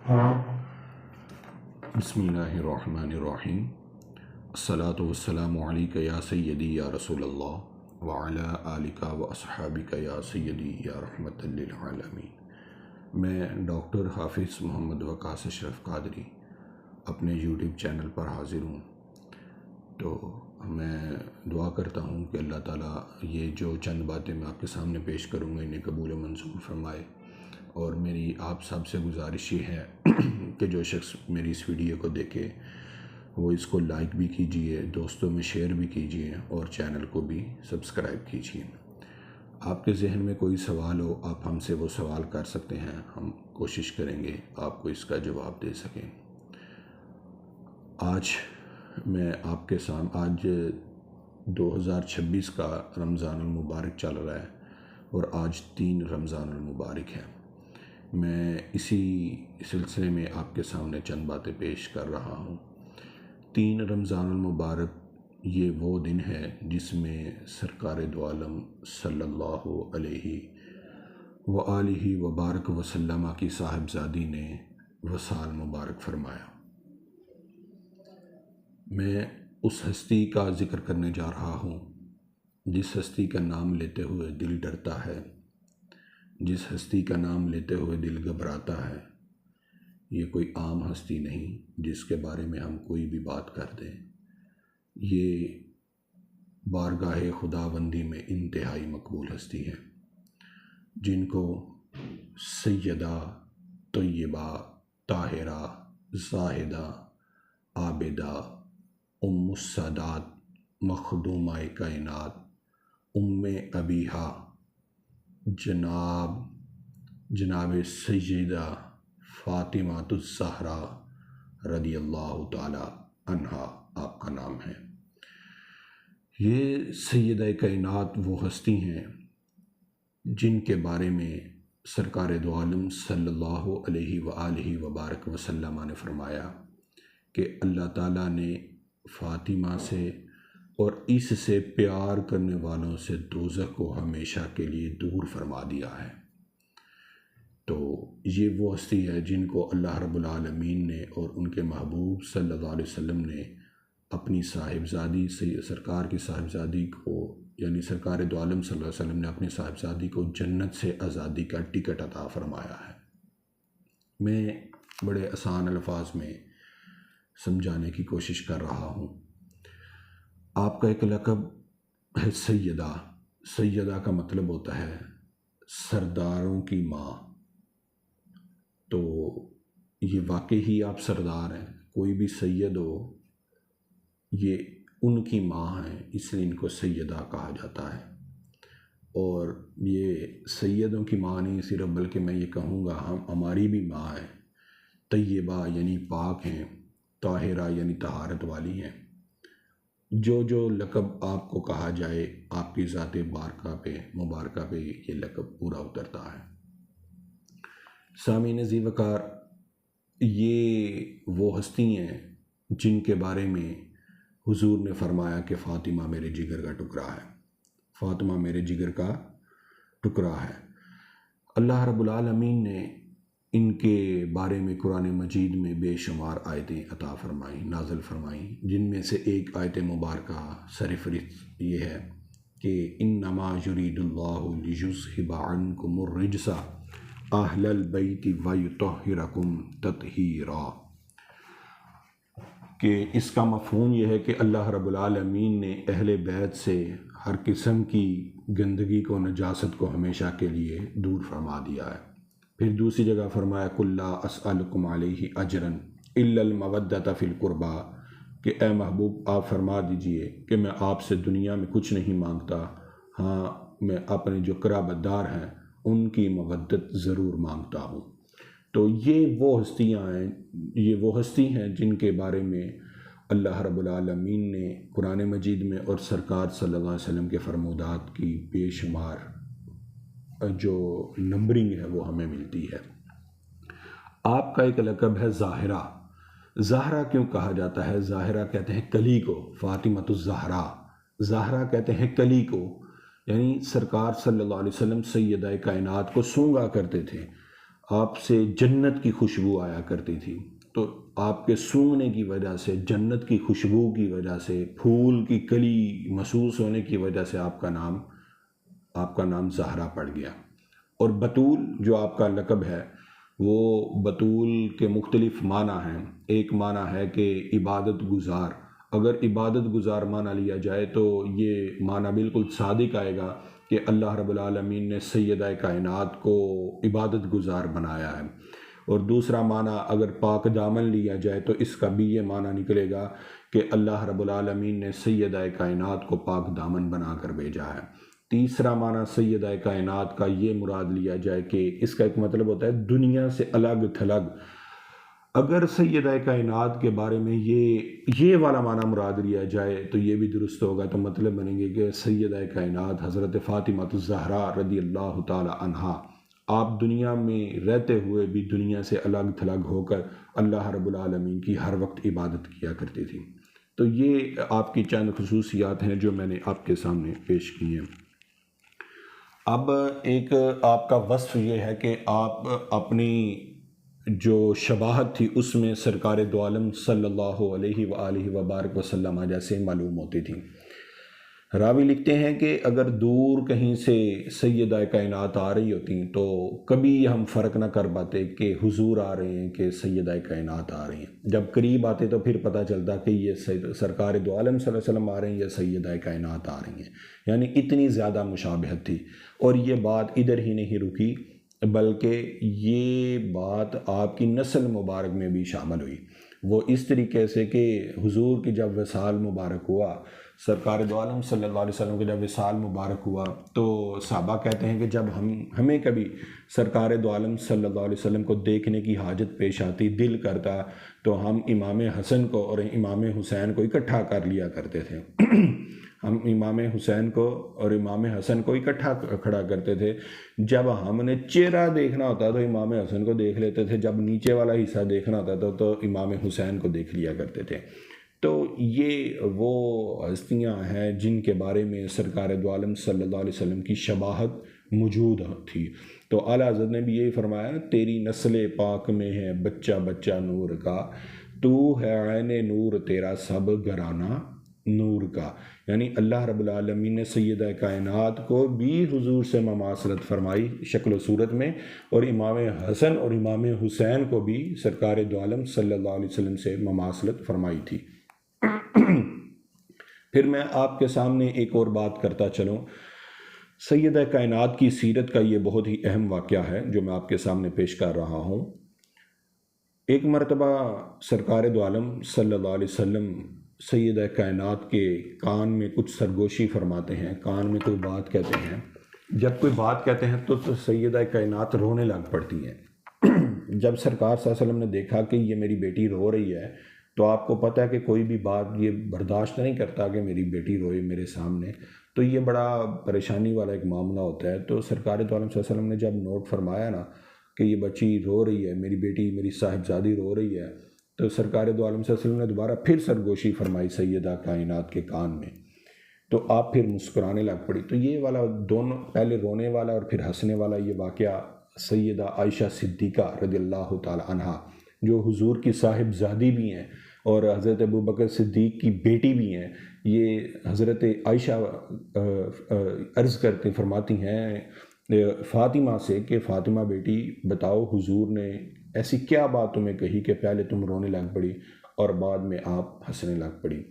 بسم اللہ الرحمن الرحیم الصلاۃ والسلام علیک یا سیدی یا رسول اللہ وعلی آلک و اصحابک یا سیدی یا رحمت للعالمین۔ میں ڈاکٹر حافظ محمد وقاص اشرف قادری اپنے یوٹیوب چینل پر حاضر ہوں۔ تو میں دعا کرتا ہوں کہ اللہ تعالیٰ یہ جو چند باتیں میں آپ کے سامنے پیش کروں گا انہیں قبول و منظور فرمائے، اور میری آپ سب سے گزارش یہ ہے کہ جو شخص میری اس ویڈیو کو دیکھے وہ اس کو لائک بھی کیجئے، دوستوں میں شیئر بھی کیجئے اور چینل کو بھی سبسکرائب کیجئے۔ آپ کے ذہن میں کوئی سوال ہو آپ ہم سے وہ سوال کر سکتے ہیں، ہم کوشش کریں گے آپ کو اس کا جواب دے سکیں۔ آج میں آپ کے سامنے 2026 کا رمضان المبارک چل رہا ہے اور آج 3 رمضان المبارک ہے۔ میں اسی سلسلے میں آپ کے سامنے چند باتیں پیش کر رہا ہوں۔ 3 رمضان المبارک یہ وہ دن ہے جس میں سرکار دو عالم صلی اللہ علیہ وآلہ وبارک وسلم کی صاحبزادی نے وصال مبارک فرمایا۔ میں اس ہستی کا ذکر کرنے جا رہا ہوں جس ہستی کا نام لیتے ہوئے دل ڈرتا ہے، جس ہستی کا نام لیتے ہوئے دل گھبراتا ہے۔ یہ کوئی عام ہستی نہیں جس کے بارے میں ہم کوئی بھی بات کر دیں۔ یہ بارگاہ خداوندی میں انتہائی مقبول ہستی ہے، جن کو سیدہ طیبہ طاہرہ زاہدہ عابدہ ام السادات مخدومہ کائنات ام ابیہا جناب سیدہ فاطمہ الزہرا رضی اللہ تعالی عنہا آپ کا نام ہے۔ یہ سیدہ کائنات وہ ہستی ہیں جن کے بارے میں سرکار دو عالم صلی اللہ علیہ وآلہ وبارک وسلم نے فرمایا کہ اللہ تعالیٰ نے فاطمہ سے اور اس سے پیار کرنے والوں سے دوزخ کو ہمیشہ کے لیے دور فرما دیا ہے۔ تو یہ وہ ہستی ہے جن کو اللہ رب العالمین نے اور ان کے محبوب صلی اللہ علیہ وسلم نے اپنی صاحبزادی سرکار کی صاحبزادی کو، یعنی سرکار دو عالم صلی اللہ علیہ وسلم نے اپنی صاحبزادی کو جنت سے آزادی کا ٹکٹ عطا فرمایا ہے۔ میں بڑے آسان الفاظ میں سمجھانے کی کوشش کر رہا ہوں۔ آپ کا ایک لقب ہے سیدہ۔ سیدہ کا مطلب ہوتا ہے سرداروں کی ماں۔ تو یہ واقعی ہی آپ سردار ہیں، کوئی بھی سید ہو یہ ان کی ماں ہیں، اس لیے ان کو سیدہ کہا جاتا ہے۔ اور یہ سیدوں کی ماں نہیں صرف، بلکہ میں یہ کہوں گا ہماری بھی ماں ہے۔ طیبہ یعنی پاک ہیں، طاہرہ یعنی طہارت والی ہیں۔ جو لقب آپ کو کہا جائے آپ کی ذات مبارکہ پہ یہ لقب پورا اترتا ہے۔ سامعین ذی وقار، یہ وہ ہستی ہیں جن کے بارے میں حضور نے فرمایا کہ فاطمہ میرے جگر کا ٹکڑا ہے، فاطمہ میرے جگر کا ٹکڑا ہے۔ اللہ رب العالمین نے ان کے بارے میں قرآن مجید میں بے شمار آیتیں عطا فرمائیں، نازل فرمائیں، جن میں سے ایک آیت مبارکہ سرفہرست یہ ہے کہ انما یرید اللہ لیذھب عنکم الرجس اہل البیت ویطہرکم تطہیرا، کہ اس کا مفہوم یہ ہے کہ اللہ رب العالمین نے اہل بیت سے ہر قسم کی گندگی کو، نجاست کو ہمیشہ کے لیے دور فرما دیا ہے۔ پھر دوسری جگہ فرمایا قل لا اسألکم علیہ اجرا الا المودۃ فی القربی، کہ اے محبوب آپ فرما دیجئے کہ میں آپ سے دنیا میں کچھ نہیں مانگتا، ہاں میں اپنے جو قرابت دار ہیں ان کی مودت ضرور مانگتا ہوں۔ تو یہ وہ ہستیاں ہیں، یہ وہ ہستی ہیں جن کے بارے میں اللہ رب العالمین نے قرآن مجید میں اور سرکار صلی اللہ علیہ وسلم کے فرمودات کی بے شمار جو نمبرنگ ہے وہ ہمیں ملتی ہے۔ آپ کا ایک لقب ہے ظاہرہ۔ زہرا کیوں کہا جاتا ہے؟ ظاہرہ کہتے ہیں کلی کو، فاطمہ الزہرا، زہرا کہتے ہیں کلی کو، یعنی سرکار صلی اللہ علیہ وسلم سیدہ کائنات کو سونگا کرتے تھے۔ آپ سے جنت کی خوشبو آیا کرتی تھی، تو آپ کے سونگنے کی وجہ سے، جنت کی خوشبو کی وجہ سے، پھول کی کلی محسوس ہونے کی وجہ سے آپ کا نام زہرا پڑ گیا۔ اور بطول جو آپ کا لقب ہے، وہ بطول کے مختلف معنی ہیں۔ ایک معنی ہے کہ عبادت گزار۔ اگر عبادت گزار معنی لیا جائے تو یہ معنی بالکل صادق آئے گا کہ اللہ رب العالمین نے سیدہ کائنات کو عبادت گزار بنایا ہے۔ اور دوسرا معنی اگر پاک دامن لیا جائے تو اس کا بھی یہ معنی نکلے گا کہ اللہ رب العالمین نے سیدہ کائنات کو پاک دامن بنا کر بھیجا ہے۔ تیسرا معنی سیدہ کائنات کا یہ مراد لیا جائے کہ اس کا ایک مطلب ہوتا ہے دنیا سے الگ تھلگ۔ اگر سیدہ کائنات کے بارے میں یہ والا معنی مراد لیا جائے تو یہ بھی درست ہوگا، تو مطلب بنیں گے کہ سیدہ کائنات حضرت فاطمہ الزہرا رضی اللہ تعالی عنہا، آپ دنیا میں رہتے ہوئے بھی دنیا سے الگ تھلگ ہو کر اللہ رب العالمین کی ہر وقت عبادت کیا کرتی تھی۔ تو یہ آپ کی چند خصوصیات ہیں جو میں نے آپ کے سامنے پیش کی ہیں۔ اب ایک آپ کا وصف یہ ہے کہ آپ اپنی جو شباہت تھی اس میں سرکار دو عالم صلی اللہ علیہ وآلہ وبارک وسلم جیسے معلوم ہوتی تھی۔ راوی لکھتے ہیں کہ اگر دور کہیں سے سیدہ کائنات آ رہی ہوتی تو کبھی ہم فرق نہ کر پاتے کہ حضور آ رہے ہیں کہ سیدہ کائنات آ رہی ہیں۔ جب قریب آتے تو پھر پتہ چلتا کہ یہ سرکار دو عالم صلی اللہ علیہ وسلم آ رہے ہیں یا سیدہ کائنات آ رہی ہیں، یعنی اتنی زیادہ مشابہت تھی۔ اور یہ بات ادھر ہی نہیں رکی بلکہ یہ بات آپ کی نسل مبارک میں بھی شامل ہوئی۔ وہ اس طریقے سے کہ حضور کی جب وصال مبارک ہوا، سرکار دو عالم صلی اللہ علیہ وسلم کا جب وصال مبارک ہوا تو صحابہ کہتے ہیں کہ جب ہمیں کبھی سرکار دو عالم صلی اللہ علیہ وسلم کو دیکھنے کی حاجت پیش آتی، دل کرتا، تو ہم امام حسن کو اور امام حسین کو اکٹھا کر لیا کرتے تھے۔ ہم امام حسین کو اور امام حسن کو اکٹھا کھڑا کرتے تھے۔ جب ہم نے چہرہ دیکھنا ہوتا تو امام حسن کو دیکھ لیتے تھے، جب نیچے والا حصہ دیکھنا ہوتا تو امام حسین کو دیکھ لیا کرتے تھے۔ تو یہ وہ ہستیاں ہیں جن کے بارے میں سرکار دو عالم صلی اللہ علیہ وسلم کی شباہت موجود تھی۔ تو اعلیٰ حضرت نے بھی یہی فرمایا، تیری نسل پاک میں ہے بچہ بچہ نور کا، تو ہے عین نور تیرا سب گھرانہ نور کا۔ یعنی اللہ رب العالمین نے سیدہ کائنات کو بھی حضور سے مماثلت فرمائی شکل و صورت میں، اور امام حسن اور امام حسین کو بھی سرکار دو عالم صلی اللہ علیہ وسلم سے مماثلت فرمائی تھی۔ پھر میں آپ کے سامنے ایک اور بات کرتا چلوں۔ سیدہ کائنات کی سیرت کا یہ بہت ہی اہم واقعہ ہے جو میں آپ کے سامنے پیش کر رہا ہوں۔ ایک مرتبہ سرکار دو عالم صلی اللہ علیہ وسلم سیدہ کائنات کے کان میں کچھ سرگوشی فرماتے ہیں، کان میں کوئی بات کہتے ہیں۔ جب کوئی بات کہتے ہیں تو سیدہ کائنات رونے لگ پڑتی ہیں۔ جب سرکار صلی اللہ علیہ وسلم نے دیکھا کہ یہ میری بیٹی رو رہی ہے، تو آپ کو پتہ ہے کہ کوئی بھی بات یہ برداشت نہیں کرتا کہ میری بیٹی روئے میرے سامنے، تو یہ بڑا پریشانی والا ایک معاملہ ہوتا ہے۔ تو سرکار دو عالم صلی اللہ علیہ وسلم نے جب نوٹ فرمایا نا کہ یہ بچی رو رہی ہے، میری بیٹی میری صاحبزادی رو رہی ہے، تو سرکار دو عالم صلی اللہ علیہ وسلم نے دوبارہ پھر سرگوشی فرمائی سیدہ کائنات کے کان میں، تو آپ پھر مسکرانے لگ پڑی۔ تو یہ والا دونوں، پہلے رونے والا اور پھر ہنسنے والا، یہ واقعہ سیدہ عائشہ صدیقہ رضی اللہ تعالی عنہا، جو حضور کی صاحبزادی بھی ہیں اور حضرت ابوبکر صدیق کی بیٹی بھی ہیں، یہ حضرت عائشہ عرض کرتے فرماتی ہیں فاطمہ سے کہ فاطمہ بیٹی بتاؤ حضور نے ایسی کیا بات تمہیں کہی کہ پہلے تم رونے لگ پڑی اور بعد میں آپ ہنسنے لگ پڑی؟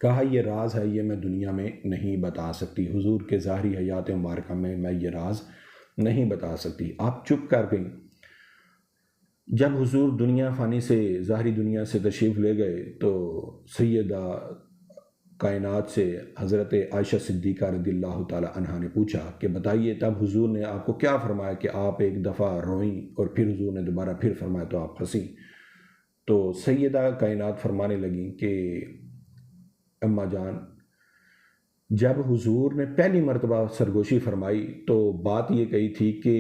کہا یہ راز ہے، یہ میں دنیا میں نہیں بتا سکتی، حضور کے ظاہری حیات مبارکہ میں یہ راز نہیں بتا سکتی۔ آپ چپ کر گئیں۔ جب حضور دنیا فانی سے، ظاہری دنیا سے تشریف لے گئے تو سیدہ کائنات سے حضرت عائشہ صدیقہ رضی اللہ تعالی عنہا نے پوچھا کہ بتائیے تب حضور نے آپ کو کیا فرمایا کہ آپ ایک دفعہ روئیں اور پھر حضور نے دوبارہ پھر فرمایا تو آپ ہنسیں؟ تو سیدہ کائنات فرمانے لگیں کہ اماں جان، جب حضور نے پہلی مرتبہ سرگوشی فرمائی تو بات یہ کہی تھی کہ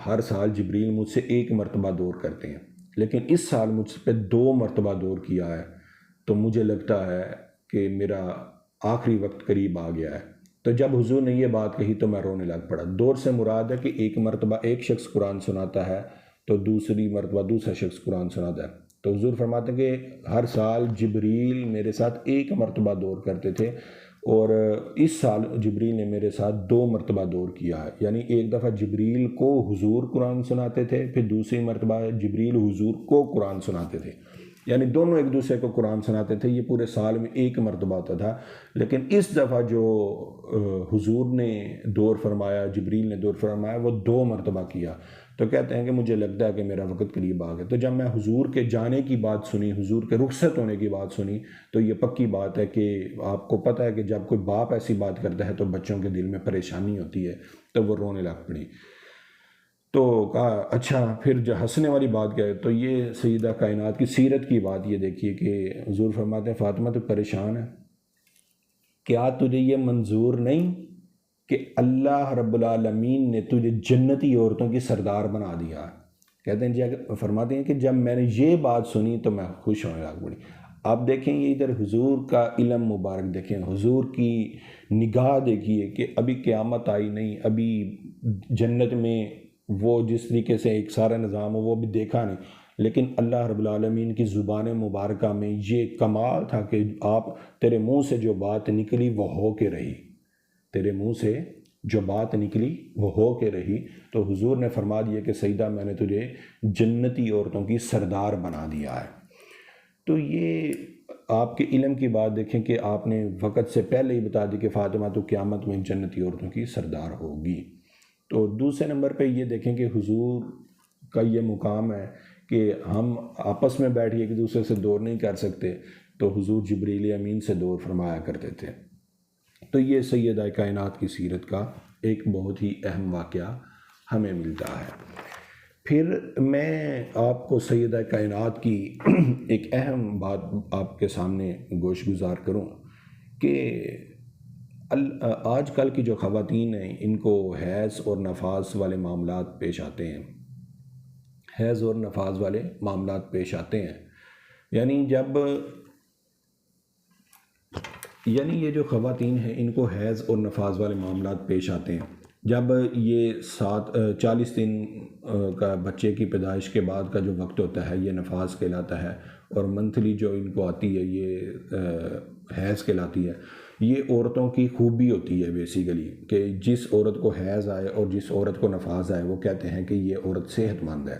ہر سال جبریل مجھ سے ایک مرتبہ دور کرتے ہیں، لیکن اس سال مجھ پہ 2 مرتبہ دور کیا ہے، تو مجھے لگتا ہے کہ میرا آخری وقت قریب آ گیا ہے۔ تو جب حضور نے یہ بات کہی تو میں رونے لگ پڑا۔ دور سے مراد ہے کہ ایک مرتبہ ایک شخص قرآن سناتا ہے تو دوسری مرتبہ دوسرا شخص قرآن سناتا ہے۔ تو حضور فرماتے ہیں کہ ہر سال جبریل میرے ساتھ ایک مرتبہ دور کرتے تھے، اور اس سال جبریل نے میرے ساتھ 2 مرتبہ دور کیا ہے، یعنی ایک دفعہ جبریل کو حضور قرآن سناتے تھے، پھر دوسری مرتبہ جبریل حضور کو قرآن سناتے تھے، یعنی دونوں ایک دوسرے کو قرآن سناتے تھے۔ یہ پورے سال میں ایک مرتبہ ہوتا تھا، لیکن اس دفعہ جو حضور نے دور فرمایا، جبریل نے دور فرمایا، وہ 2 مرتبہ کیا۔ تو کہتے ہیں کہ مجھے لگتا ہے کہ میرا وقت قریب آ گیا۔ تو جب میں حضور کے جانے کی بات سنی، حضور کے رخصت ہونے کی بات سنی، تو یہ پکی بات ہے کہ آپ کو پتہ ہے کہ جب کوئی باپ ایسی بات کرتا ہے تو بچوں کے دل میں پریشانی ہوتی ہے، تو وہ رونے لگ پڑی۔ تو کہا اچھا پھر جو ہنسنے والی بات کیا ہے، تو یہ سیدہ کائنات کی سیرت کی بات یہ دیکھیے کہ حضور فرماتے ہیں فاطمہ تو پریشان ہے، کیا تجھے یہ منظور نہیں کہ اللہ رب العالمین نے تجھے جنتی عورتوں کی سردار بنا دیا؟ کہتے ہیں فرماتے ہیں کہ جب میں نے یہ بات سنی تو میں خوش ہونے لگ پڑی۔ آپ دیکھیں یہ ادھر حضور کا علم مبارک دیکھیں، حضور کی نگاہ دیکھیے کہ ابھی قیامت آئی نہیں، ابھی جنت میں وہ جس طریقے سے ایک سارا نظام ہو وہ بھی دیکھا نہیں، لیکن اللہ رب العالمین کی زبان مبارکہ میں یہ کمال تھا کہ تیرے منہ سے جو بات نکلی وہ ہو کے رہی، تیرے منہ سے جو بات نکلی وہ ہو کے رہی۔ تو حضور نے فرما دیا کہ سیدہ میں نے تجھے جنتی عورتوں کی سردار بنا دیا ہے۔ تو یہ آپ کے علم کی بات دیکھیں کہ آپ نے وقت سے پہلے ہی بتا دی کہ فاطمہ تو قیامت میں جنتی عورتوں کی سردار ہوگی۔ تو دوسرے نمبر پہ یہ دیکھیں کہ حضور کا یہ مقام ہے کہ ہم آپس میں بیٹھ کے ایک دوسرے سے دور نہیں کر سکتے، تو حضور جبریل امین سے دور فرمایا کرتے تھے۔ تو یہ سیدہ کائنات کی سیرت کا ایک بہت ہی اہم واقعہ ہمیں ملتا ہے۔ پھر میں آپ کو سیدہ کائنات کی ایک اہم بات آپ کے سامنے گوش گزار کروں کہ آج کل کی جو خواتین ہیں ان کو حیض اور نفاس والے معاملات پیش آتے ہیں، حیض اور نفاس والے معاملات پیش آتے ہیں، یعنی یہ جو خواتین ہیں ان کو حیض اور نفاس والے معاملات پیش آتے ہیں جب یہ 40 دن کا بچے کی پیدائش کے بعد کا جو وقت ہوتا ہے یہ نفاس کہلاتا ہے، اور منتھلی جو ان کو آتی ہے یہ حیض کہلاتی ہے۔ یہ عورتوں کی خوبی ہوتی ہے بیسیکلی کہ جس عورت کو حیض آئے اور جس عورت کو نفاس آئے وہ کہتے ہیں کہ یہ عورت صحت مند ہے،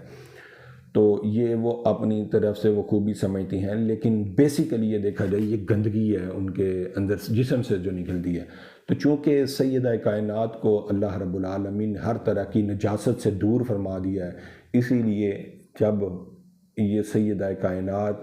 تو یہ وہ اپنی طرف سے وہ خوبی سمجھتی ہیں، لیکن بیسیکلی یہ دیکھا جائے یہ گندگی ہے ان کے اندر جسم سے جو نکلتی ہے۔ تو چونکہ سیدہ کائنات کو اللہ رب العالمین ہر طرح کی نجاست سے دور فرما دیا ہے، اسی لیے جب یہ سیدہ کائنات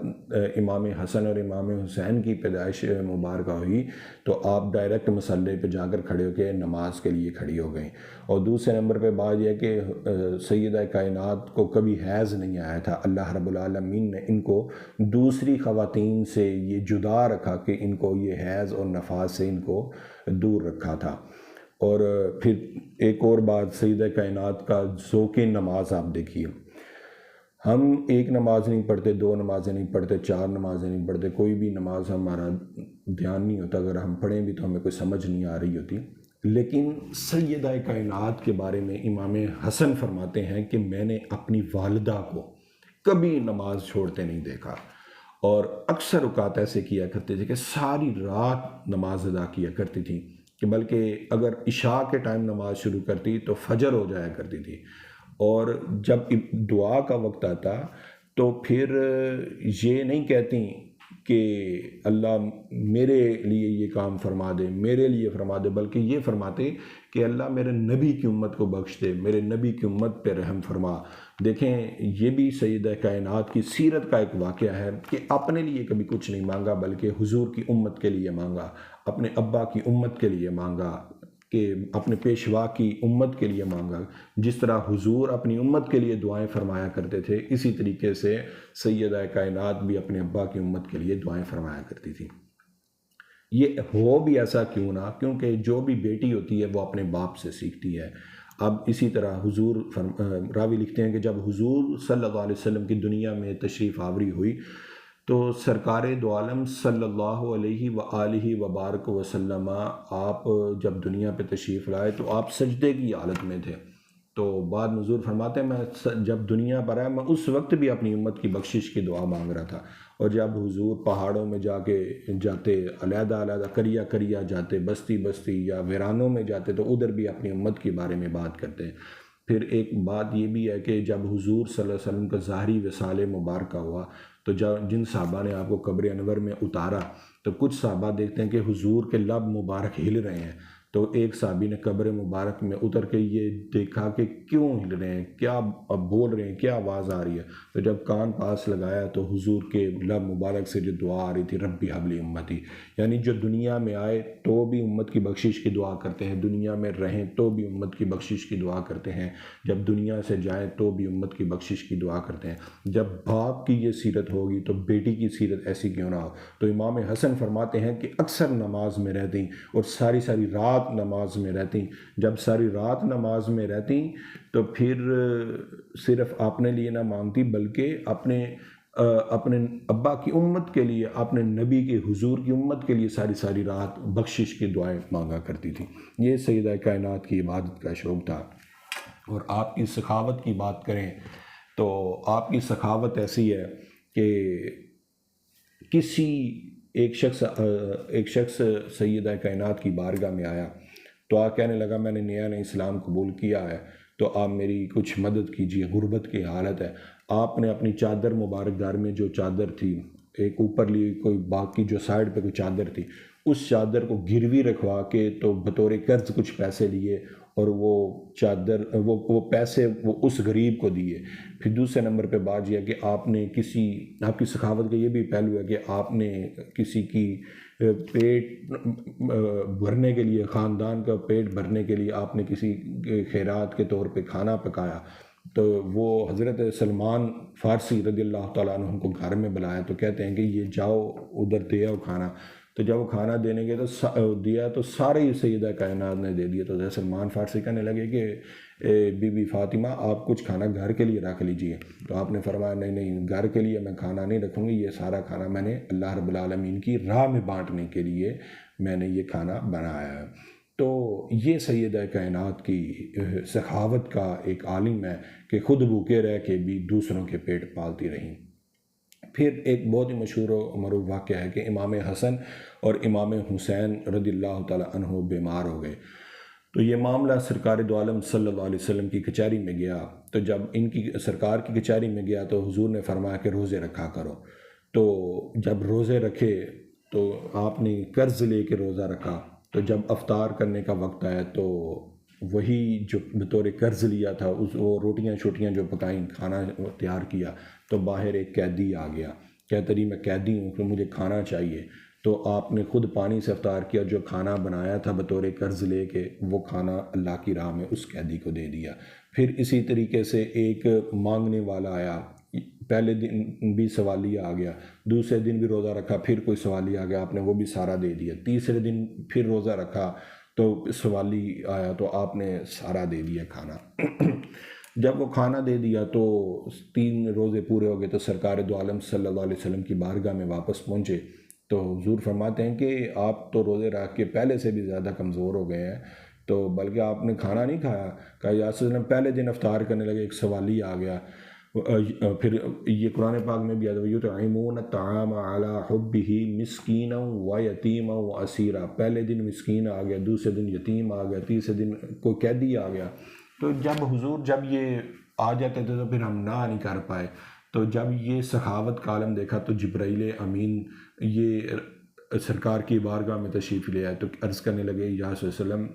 امام حسن اور امام حسین کی پیدائش مبارکہ ہوئی تو آپ ڈائریکٹ مصلی پہ جا کر کھڑے ہو کے نماز کے لیے کھڑی ہو گئیں۔ اور دوسرے نمبر پہ بات یہ ہے کہ سیدہ کائنات کو کبھی حیض نہیں آیا تھا، اللہ رب العالمین نے ان کو دوسری خواتین سے یہ جدا رکھا کہ ان کو یہ حیض اور نفاس سے ان کو دور رکھا تھا۔ اور پھر ایک اور بات سیدہ کائنات کا ذوق نماز آپ دیکھیے، ہم ایک نماز نہیں پڑھتے، 2 نمازیں نہیں پڑھتے، 4 نمازیں نہیں پڑھتے، کوئی بھی نماز ہمارا دھیان نہیں ہوتا، اگر ہم پڑھیں بھی تو ہمیں کوئی سمجھ نہیں آ رہی ہوتی۔ لیکن سیدہ کائنات کے بارے میں امام حسن فرماتے ہیں کہ میں نے اپنی والدہ کو کبھی نماز چھوڑتے نہیں دیکھا، اور اکثر اوقات ایسے کیا کرتے تھے کہ ساری رات نماز ادا کیا کرتی تھی، کہ بلکہ اگر عشاء کے ٹائم نماز شروع کرتی تو فجر ہو جایا کرتی تھی، اور جب دعا کا وقت آتا تو پھر یہ نہیں کہتی کہ اللہ میرے لیے یہ کام فرما دے، میرے لیے فرما دے، بلکہ یہ فرماتے کہ اللہ میرے نبی کی امت کو بخش دے، میرے نبی کی امت پہ رحم فرما۔ دیکھیں یہ بھی سیدہ کائنات کی سیرت کا ایک واقعہ ہے کہ اپنے لیے کبھی کچھ نہیں مانگا بلکہ حضور کی امت کے لیے مانگا، اپنے ابا کی امت کے لیے مانگا، کہ اپنے پیشوا کی امت کے لیے مانگا۔ جس طرح حضور اپنی امت کے لیے دعائیں فرمایا کرتے تھے، اسی طریقے سے سیدہ کائنات بھی اپنے ابا کی امت کے لیے دعائیں فرمایا کرتی تھی۔ یہ ہو بھی ایسا کیوں نہ، کیونکہ جو بھی بیٹی ہوتی ہے وہ اپنے باپ سے سیکھتی ہے۔ اب اسی طرح حضور راوی لکھتے ہیں کہ جب حضور صلی اللہ علیہ وسلم کی دنیا میں تشریف آوری ہوئی تو سرکار دو عالم صلی اللہ علیہ وآلہ وبارک وسلم آپ جب دنیا پہ تشریف لائے تو آپ سجدے کی حالت میں تھے۔ تو بعد میں حضور فرماتے ہیں میں جب دنیا پر آیا میں اس وقت بھی اپنی امت کی بخشش کی دعا مانگ رہا تھا، اور جب حضور پہاڑوں میں جاتے علیحدہ علیحدہ کریا کریا جاتے، بستی بستی یا ویرانوں میں جاتے تو ادھر بھی اپنی امت کے بارے میں بات کرتے ہیں۔ پھر ایک بات یہ بھی ہے کہ جب حضور صلی اللہ علیہ وسلم کا ظاہری وصال مبارکہ ہوا تو جن صحابہ نے آپ کو قبر انور میں اتارا تو کچھ صحابہ دیکھتے ہیں کہ حضور کے لب مبارک ہل رہے ہیں، تو ایک صحابی نے قبر مبارک میں اتر کے یہ دیکھا کہ کیوں ہل رہے ہیں، کیا بول رہے ہیں، کیا آواز آ رہی ہے، تو جب کان پاس لگایا تو حضور کے لب مبارک سے جو دعا آ رہی تھی ربی حبلی امتی، یعنی جو دنیا میں آئے تو بھی امت کی بخشش کی دعا کرتے ہیں، دنیا میں رہیں تو بھی امت کی بخشش کی دعا کرتے ہیں، جب دنیا سے جائیں تو بھی امت کی بخشش کی دعا کرتے ہیں۔ جب باپ کی یہ سیرت ہوگی تو بیٹی کی سیرت ایسی کیوں نہ ہو؟ تو امام حسن فرماتے ہیں کہ اکثر نماز میں رہتی اور ساری ساری رات نماز میں رہتی، جب ساری رات نماز میں رہتی تو پھر صرف اپنے لیے نہ مانگتی بلکہ اپنے ابا کی امت کے لیے، اپنے نبی کے حضور کی امت کے لیے ساری ساری رات بخشش کی دعائیں مانگا کرتی تھی۔ یہ سیدہ کائنات کی عبادت کا شوق تھا۔ اور آپ کی سخاوت کی بات کریں تو آپ کی سخاوت ایسی ہے کہ ایک شخص سیدہ کائنات کی بارگاہ میں آیا تو آپ کہنے لگا میں نے نیا اسلام قبول کیا ہے تو آپ میری کچھ مدد کیجیے، غربت کی حالت ہے۔ آپ نے اپنی چادر مبارک دار میں جو چادر تھی ایک اوپر لی، کوئی باقی جو سائڈ پہ کوئی چادر تھی اس چادر کو گروی رکھوا کے تو بطور قرض کچھ پیسے لیے اور وہ چادر وہ پیسے وہ اس غریب کو دیے۔ پھر دوسرے نمبر پہ بات یہ ہے کہ آپ کی سخاوت کا یہ بھی پہلو ہے کہ آپ نے کسی کی پیٹ بھرنے کے لیے، خاندان کا پیٹ بھرنے کے لیے آپ نے کسی خیرات کے طور پہ کھانا پکایا، تو وہ حضرت سلمان فارسی رضی اللہ تعالیٰ عنہ کو گھر میں بلایا تو کہتے ہیں کہ یہ جاؤ ادھر دے آؤ کھانا، تو جب وہ کھانا دینے گئے تو دیا تو سارے ہی سیدہ کائنات نے دے دیا، تو حضرت سلمان فارسی کہنے لگے کہ بی بی فاطمہ آپ کچھ کھانا گھر کے لیے رکھ لیجئے، تو آپ نے فرمایا نہیں گھر کے لیے میں کھانا نہیں رکھوں گی، یہ سارا کھانا میں نے اللہ رب العالمین کی راہ میں بانٹنے کے لیے میں نے یہ کھانا بنایا ہے۔ تو یہ سیدہ کائنات کی سخاوت کا ایک عالم ہے کہ خود بھوکے رہ کے بھی دوسروں کے پیٹ پالتی رہیں۔ پھر ایک بہت ہی مشہور و معروف واقعہ ہے کہ امام حسن اور امام حسین رضی اللہ تعالیٰ عنہ بیمار ہو گئے، تو یہ معاملہ سرکار دو عالم صلی اللہ علیہ وسلم کی کچہری میں گیا، تو جب ان کی سرکار کی کچہری میں گیا تو حضور نے فرمایا کہ روزے رکھا کرو، تو جب روزے رکھے تو آپ نے قرض لے کے روزہ رکھا، تو جب افطار کرنے کا وقت آیا تو وہی جو بطور قرض لیا تھا وہ روٹیاں شوٹیاں جو پکائیں، کھانا تیار کیا، تو باہر ایک قیدی آ گیا، کہتا رہی میں قیدی ہوں کہ مجھے کھانا چاہیے، تو آپ نے خود پانی سے افطار کیا، جو کھانا بنایا تھا بطور قرض لے کے وہ کھانا اللہ کی راہ میں اس قیدی کو دے دیا۔ پھر اسی طریقے سے ایک مانگنے والا آیا، پہلے دن بھی سوالیہ آ گیا، دوسرے دن بھی روزہ رکھا، پھر کوئی سوالیہ آ گیا، آپ نے وہ بھی سارا دے دیا، تیسرے دن پھر روزہ رکھا تو سوالی آیا تو آپ نے سارا دے دیا کھانا۔ جب وہ کھانا دے دیا تو 3 روزے پورے ہو گئے تو سرکار دو عالم صلی اللہ علیہ وسلم کی بارگاہ میں واپس پہنچے، تو حضور فرماتے ہیں کہ آپ تو روزے رکھ کے پہلے سے بھی زیادہ کمزور ہو گئے ہیں، تو بلکہ آپ نے کھانا نہیں کھایا، کہا یا رسول اللہ پہلے دن افطار کرنے لگے ایک سوالی آ گیا، پھر یہ قرآن پاک میں بھی آتا ہے یطعمون الطعام علی حبہ مسکینا و یتیما و اسیرا، پہلے دن مسکین آ گیا، دوسرے دن یتیم آ گیا، تیسرے دن کوئی قیدی آ گیا، تو جب حضور جب یہ آ جاتے تھے تو پھر ہم نہ نہیں کر پائے، تو جب یہ سخاوت کا عالم دیکھا تو جبرائیل امین یہ سرکار کی بارگاہ میں تشریف لے آئے تو عرض کرنے لگے یا رسول اللہ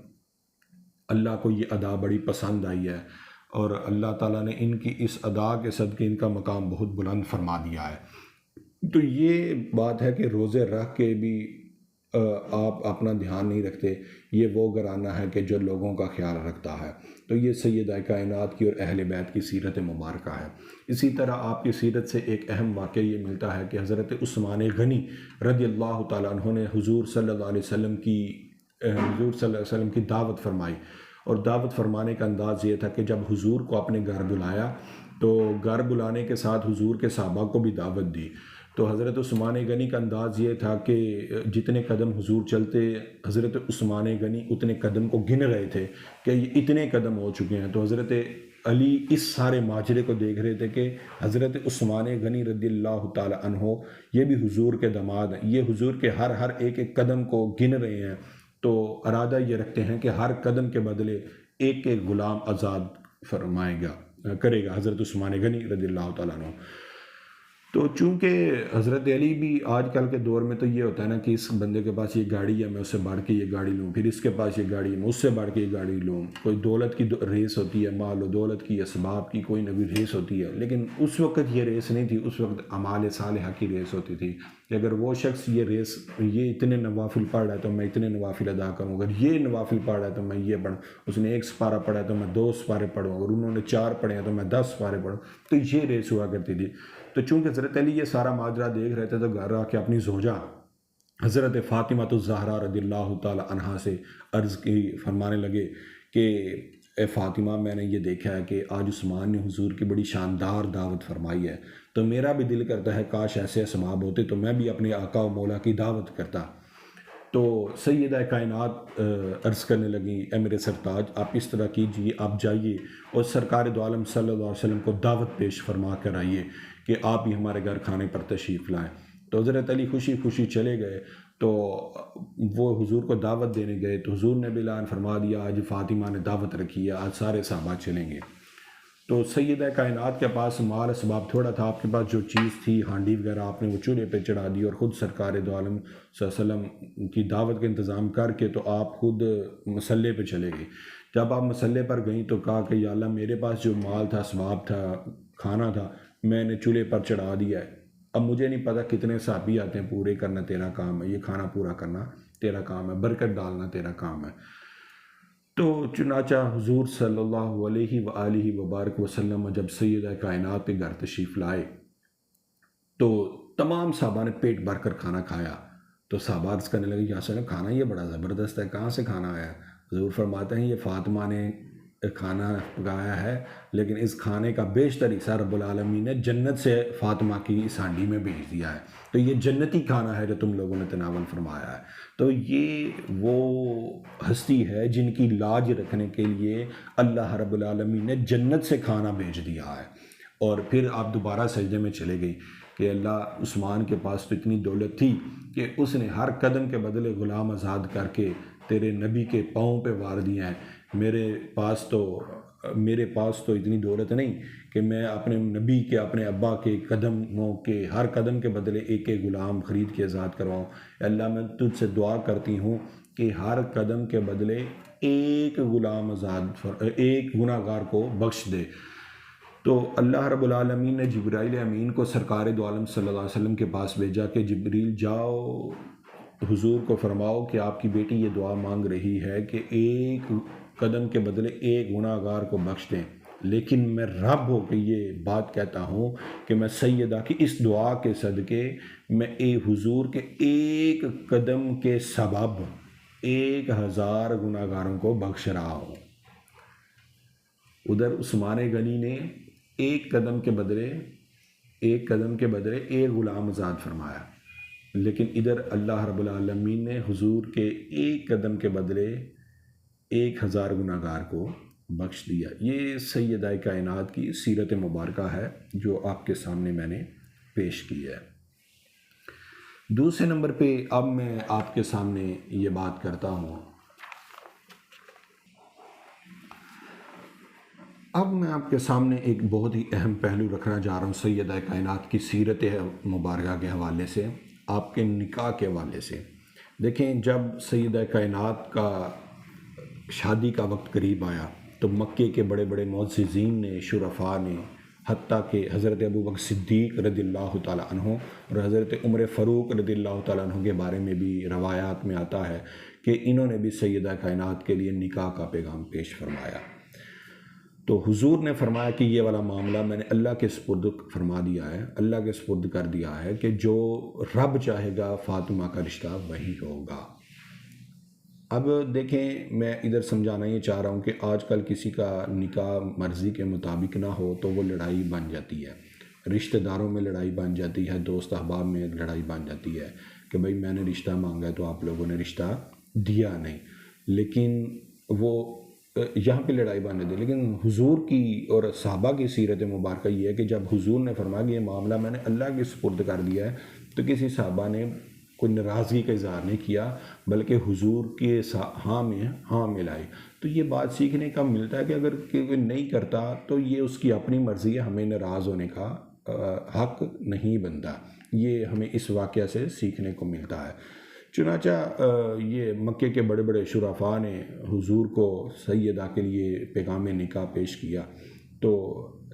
اللہ کو یہ ادا بڑی پسند آئی ہے اور اللہ تعالیٰ نے ان کی اس ادا کے صدقے ان کا مقام بہت بلند فرما دیا ہے۔ تو یہ بات ہے کہ روزے رکھ کے بھی آپ اپنا دھیان نہیں رکھتے، یہ وہ گھرانہ ہے کہ جو لوگوں کا خیال رکھتا ہے، تو یہ سیدہ کائنات کی اور اہل بیت کی سیرت مبارکہ ہے۔ اسی طرح آپ کی سیرت سے ایک اہم واقعہ یہ ملتا ہے کہ حضرت عثمان غنی رضی اللہ تعالیٰ عنہ نے حضور صلی اللہ علیہ وسلم کی دعوت فرمائی، اور دعوت فرمانے کا انداز یہ تھا کہ جب حضور کو اپنے گھر بلایا تو گھر بلانے کے ساتھ حضور کے صحابہ کو بھی دعوت دی۔ تو حضرت عثمان غنی کا انداز یہ تھا کہ جتنے قدم حضور چلتے، حضرت عثمان غنی اتنے قدم کو گن رہے تھے کہ یہ اتنے قدم ہو چکے ہیں۔ تو حضرت علی اس سارے ماجرے کو دیکھ رہے تھے کہ حضرت عثمان غنی رضی اللہ تعالی عنہ یہ بھی حضور کے داماد ہیں، یہ حضور کے ہر ایک قدم کو گن رہے ہیں، تو ارادہ یہ رکھتے ہیں کہ ہر قدم کے بدلے ایک غلام آزاد کرے گا حضرت عثمان غنی رضی اللہ تعالیٰ عنہ۔ تو چونکہ حضرت علی بھی آج کل کے دور میں تو یہ ہوتا ہے نا کہ اس بندے کے پاس یہ گاڑی ہے، میں اس سے بڑھ کے یہ گاڑی لوں، پھر اس کے پاس یہ گاڑی ہے، میں اس سے بڑھ کے یہ گاڑی لوں، کوئی دولت کی ریس ہوتی ہے، مال و دولت کی، اسباب کی کوئی نہ کوئی ریس ہوتی ہے، لیکن اس وقت یہ ریس نہیں تھی، اس وقت اعمال صالحہ کی ریس ہوتی تھی کہ اگر وہ شخص یہ اتنے نوافل پڑھ رہا ہے تو میں اتنے نوافل ادا کروں، اگر یہ نوافل پڑھ رہا ہے تو میں یہ پڑھوں، اس نے 1 سپارہ پڑھا ہے تو میں 2 سپارے پڑھوں، اگر انہوں نے 4 پڑھے ہیں تو میں 10 سپارے پڑھوں، تو یہ ریس ہوا کرتی تھی۔ تو چونکہ حضرت علی یہ سارا ماجرا دیکھ رہے تھے تو گھر آ کے اپنی زوجہ حضرت فاطمہ الزہرا رضی اللہ تعالی عنہا سے عرض کی، فرمانے لگے کہ اے فاطمہ، میں نے یہ دیکھا ہے کہ آج عثمان نے حضور کی بڑی شاندار دعوت فرمائی ہے، تو میرا بھی دل کرتا ہے کاش ایسے اسباب ہوتے تو میں بھی اپنے آقا و مولا کی دعوت کرتا۔ تو سیدہ کائنات عرض کرنے لگیں، اے میرے سرتاج، آپ اس طرح کیجئے، آپ جائیے اور سرکار دو عالم صلی اللہ علیہ وسلم کو دعوت پیش فرما کر آئیے کہ آپ ہی ہمارے گھر کھانے پر تشریف لائیں۔ تو حضرت علی خوشی خوشی چلے گئے، تو وہ حضور کو دعوت دینے گئے، تو حضور نے بھی اعلان فرما دیا آج فاطمہ نے دعوت رکھی ہے، آج سارے صحابہ چلیں گے۔ تو سیدہ کائنات کے پاس مال اسباب تھوڑا تھا، آپ کے پاس جو چیز تھی ہانڈی وغیرہ آپ نے وہ چولہے پہ چڑھا دی، اور خود سرکار دو عالم صلی اللہ علیہ وسلم کی دعوت کا انتظام کر کے تو آپ خود مسلح پہ چلے گئے۔ جب آپ مسلح پر گئیں تو کہا کہ یا اللہ، میرے پاس جو مال تھا، اسباب تھا، کھانا تھا، میں نے چولہے پر چڑھا دیا ہے، اب مجھے نہیں پتہ کتنے صحابی آتے ہیں، پورے کرنا تیرا کام ہے، یہ کھانا پورا کرنا تیرا کام ہے، برکت ڈالنا تیرا کام ہے۔ تو چنانچہ حضور صلی اللہ علیہ وآلہ وبارک وسلم جب سیدہ کائنات کے گھر تشریف لائے تو تمام صحابہ نے پیٹ بھر کر کھانا کھایا۔ تو صحابہ عرض کرنے لگے، یا رسول اللہ، کھانا یہ بڑا زبردست ہے، کہاں سے کھانا آیا؟ حضور فرماتے ہیں یہ فاطمہ نے کھانا پکایا ہے، لیکن اس کھانے کا بیشتر حصہ رب العالمین نے جنت سے فاطمہ کی اس ہانڈی میں بھیج دیا ہے، تو یہ جنتی کھانا ہے جو تم لوگوں نے تناول فرمایا ہے۔ تو یہ وہ ہستی ہے جن کی لاج رکھنے کے لیے اللہ رب العالمین نے جنت سے کھانا بھیج دیا ہے۔ اور پھر آپ دوبارہ سجدے میں چلے گئی کہ اللہ، عثمان کے پاس تو اتنی دولت تھی کہ اس نے ہر قدم کے بدلے غلام آزاد کر کے تیرے نبی کے پاؤں پہ وار دیا ہے، میرے پاس تو اتنی دولت نہیں کہ میں اپنے نبی کے، اپنے ابا کے قدموں کے ہر قدم کے بدلے ایک غلام خرید کے آزاد کرواؤں۔ اللہ، میں تجھ سے دعا کرتی ہوں کہ ہر قدم کے بدلے ایک گناہ گار کو بخش دے۔ تو اللہ رب العالمین نے جبرائیل امین کو سرکار دو عالم صلی اللہ علیہ وسلم کے پاس بھیجا کہ جبریل جاؤ، حضور کو فرماؤ کہ آپ کی بیٹی یہ دعا مانگ رہی ہے کہ ایک قدم کے بدلے ایک گناہ گار کو بخش دیں، لیکن میں رب ہو کے یہ بات کہتا ہوں کہ میں سیدہ کی اس دعا کے صدقے میں حضور کے ایک قدم کے سبب 1000 گناہ گاروں کو بخش رہا ہوں۔ ادھر عثمان غنی نے ایک قدم کے بدلے ایک غلام آزاد فرمایا، لیکن ادھر اللہ رب العالمین نے حضور کے ایک قدم کے بدلے 1000 گناہ گار کو بخش دیا۔ یہ سیدہ کائنات کی سیرت مبارکہ ہے جو آپ کے سامنے میں نے پیش کی ہے۔ دوسرے نمبر پہ اب میں آپ کے سامنے یہ بات کرتا ہوں، اب میں آپ کے سامنے ایک بہت ہی اہم پہلو رکھنا جا رہا ہوں سیدہ کائنات کی سیرت مبارکہ کے حوالے سے، آپ کے نکاح کے حوالے سے۔ دیکھیں، جب سیدہ کائنات کا شادی کا وقت قریب آیا تو مکے کے بڑے بڑے معززین نے، شرفاء نے، حتیٰ کہ حضرت ابوبکر صدیق رضی اللہ تعالیٰ عنہ اور حضرت عمر فاروق رضی اللہ تعالیٰ عنہ کے بارے میں بھی روایات میں آتا ہے کہ انہوں نے بھی سیدہ کائنات کے لیے نکاح کا پیغام پیش فرمایا۔ تو حضور نے فرمایا کہ یہ والا معاملہ میں نے اللہ کے سپرد فرما دیا ہے، اللہ کے سپرد کر دیا ہے کہ جو رب چاہے گا فاطمہ کا رشتہ وہی ہوگا۔ اب دیکھیں، میں ادھر سمجھانا یہ چاہ رہا ہوں کہ آج کل کسی کا نکاح مرضی کے مطابق نہ ہو تو وہ لڑائی بن جاتی ہے، رشتہ داروں میں لڑائی بن جاتی ہے، دوست احباب میں لڑائی بن جاتی ہے کہ بھائی میں نے رشتہ مانگا تو آپ لوگوں نے رشتہ دیا نہیں، لیکن وہ یہاں پہ لڑائی بن جاتی ہے۔ لیکن حضور کی اور صحابہ کی سیرت مبارکہ یہ ہے کہ جب حضور نے فرمایا کہ یہ معاملہ میں نے اللہ کے سپرد کر دیا ہے، تو کسی صحابہ نے کوئی ناراضگی کا اظہار نہیں کیا، بلکہ حضور کے ہاں میں ہاں ملائی۔ تو یہ بات سیکھنے کا ملتا ہے کہ اگر کوئی نہیں کرتا تو یہ اس کی اپنی مرضی ہے، ہمیں ناراض ہونے کا حق نہیں بنتا۔ یہ ہمیں اس واقعہ سے سیکھنے کو ملتا ہے۔ چنانچہ یہ مکے کے بڑے بڑے شرفاء نے حضور کو سیدہ کے لیے پیغام نکاح پیش کیا، تو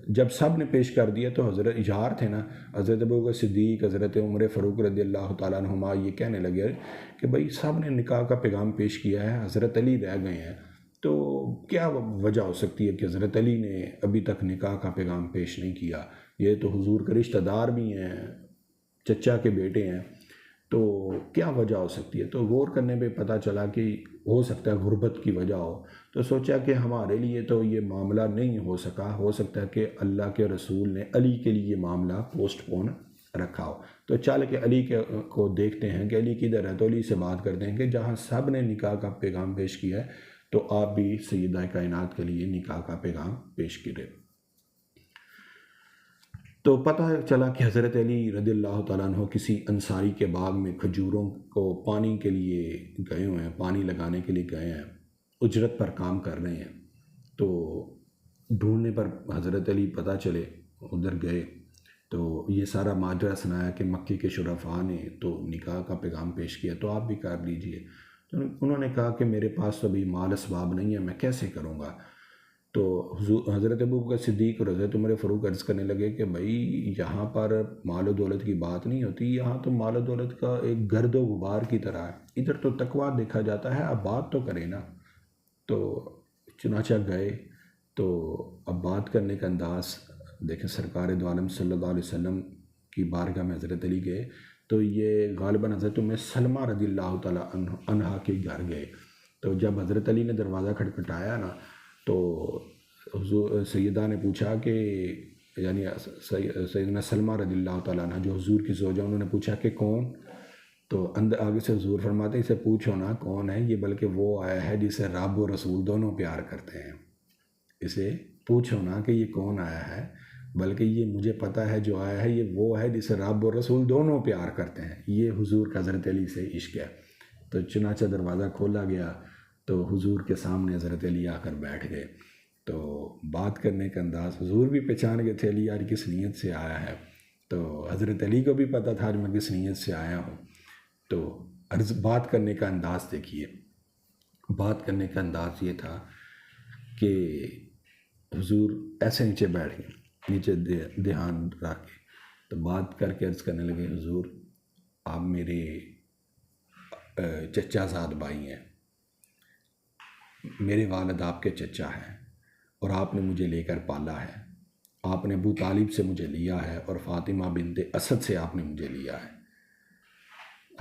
جب سب نے پیش کر دیا تو حضرت یار تھے نا، حضرت ابوبکر صدیق، حضرت عمر فاروق رضی اللہ تعالیٰ عنہما یہ کہنے لگے کہ بھائی سب نے نکاح کا پیغام پیش کیا ہے، حضرت علی رہ گئے ہیں، تو کیا وجہ ہو سکتی ہے کہ حضرت علی نے ابھی تک نکاح کا پیغام پیش نہیں کیا؟ یہ تو حضور کے رشتہ دار بھی ہیں، چچا کے بیٹے ہیں، تو کیا وجہ ہو سکتی ہے؟ تو غور کرنے پہ پتہ چلا کہ ہو سکتا ہے غربت کی وجہ ہو۔ تو سوچا کہ ہمارے لیے تو یہ معاملہ نہیں ہو سکا، ہو سکتا ہے کہ اللہ کے رسول نے علی کے لیے یہ معاملہ پوسٹ پون رکھا ہو۔ تو چل کے علی کو دیکھتے ہیں کہ علی کدھر ہے، تو علی سے بات کرتے ہیں کہ جہاں سب نے نکاح کا پیغام پیش کیا ہے تو آپ بھی سیدہ کائنات کے لیے نکاح کا پیغام پیش کریں۔ تو پتہ چلا کہ حضرت علی رضی اللہ تعالیٰ عنہ کسی انصاری کے باغ میں کھجوروں کو پانی کے لیے گئے ہوئے ہیں، پانی لگانے کے لیے گئے ہیں، اجرت پر کام کر رہے ہیں۔ تو ڈھونڈنے پر حضرت علی پتہ چلے، ادھر گئے تو یہ سارا ماجرا سنایا کہ مکے کے شرفاء نے تو نکاح کا پیغام پیش کیا، تو آپ بھی کر لیجئے۔ تو انہوں نے کہا کہ میرے پاس تو ابھی مال اسباب نہیں ہے، میں کیسے کروں گا؟ تو حضرت ابوبکر صدیق اور حضرت عمر فاروق عرض کرنے لگے کہ بھائی یہاں پر مال و دولت کی بات نہیں ہوتی، یہاں تو مال و دولت کا ایک گرد و غبار کی طرح ہے، ادھر تو تقویٰ دیکھا جاتا ہے، اب بات تو کرے نا۔ تو چنانچہ گئے، تو اب بات کرنے کا انداز دیکھیں، سرکار دو عالم صلی اللہ علیہ وسلم کی بارگاہ میں حضرت علی گئے، تو یہ غالباً حضرت سلمہ رضی اللہ تعالیٰ عنہا کے گھر گئے۔ تو جب حضرت علی نے دروازہ کھٹکھٹایا نا، تو حضور سیدہ نے پوچھا کہ یعنی سیدنا سلمہ رضی اللہ تعالیٰ عنہ جو حضور کی زوجہ، انہوں نے پوچھا کہ کون؟ تو اندر آگے سے حضور فرماتے اسے پوچھو نا کون ہے، یہ بلکہ وہ آیا ہے جسے رب و رسول دونوں پیار کرتے ہیں، اسے پوچھو نا کہ یہ کون آیا ہے، بلکہ یہ مجھے پتہ ہے جو آیا ہے یہ وہ ہے جسے رب و رسول دونوں پیار کرتے ہیں۔ یہ حضور کا حضرت علی سے عشق ہے۔ تو چنانچہ دروازہ کھولا گیا تو حضور کے سامنے حضرت علی آ کر بیٹھ گئے۔ تو بات کرنے کا انداز، حضور بھی پہچان گئے تھے علی یار کس نیت سے آیا ہے، تو حضرت علی کو بھی پتہ تھا میں کس نیت سے آیا ہوں۔ تو بات کرنے کا انداز دیکھیے، بات کرنے کا انداز یہ تھا کہ حضور ایسے نیچے بیٹھ گئے، نیچے دھیان رکھ کے، تو بات کر کے عرض کرنے لگے حضور آپ میرے چچا زاد بھائی ہیں، میرے والد آپ کے چچا ہیں، اور آپ نے مجھے لے کر پالا ہے، آپ نے ابو طالب سے مجھے لیا ہے اور فاطمہ بنت اسد سے آپ نے مجھے لیا ہے،